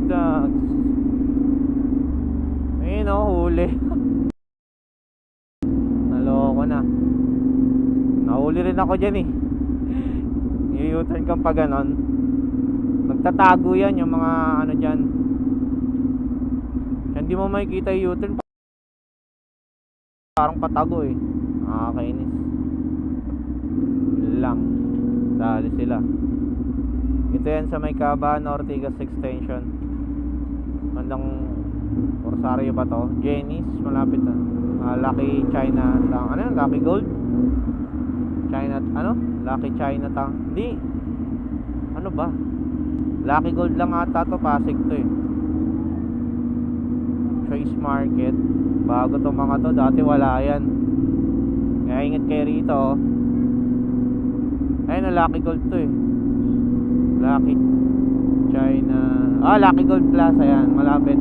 Dags. Ayun o, huli. Naloko na. Nahuli rin ako dyan eh. I-U-turn kang pa ganon. Magtatago yan yung mga ano dyan. Hindi mo makikita yung U-turn. Parang patago eh. Nakakainis. Yun lang. Dali sila. Ito yan sa may Kabahan Ortigas Extension. Bandang Rosario ba to? Jenny's, malapit na. Lucky China Town. Ano yan? Lucky Gold? China, ano? Lucky China Town. Hindi. Ano ba? Lucky Gold lang ata to. Pasig to eh. Choice Market. Bago to mga to. Dati wala yan. Kaya ingat kayo rito. Ayun na, Lucky Gold to eh. Lucky China. Lucky Gold Plaza yan. Malapit.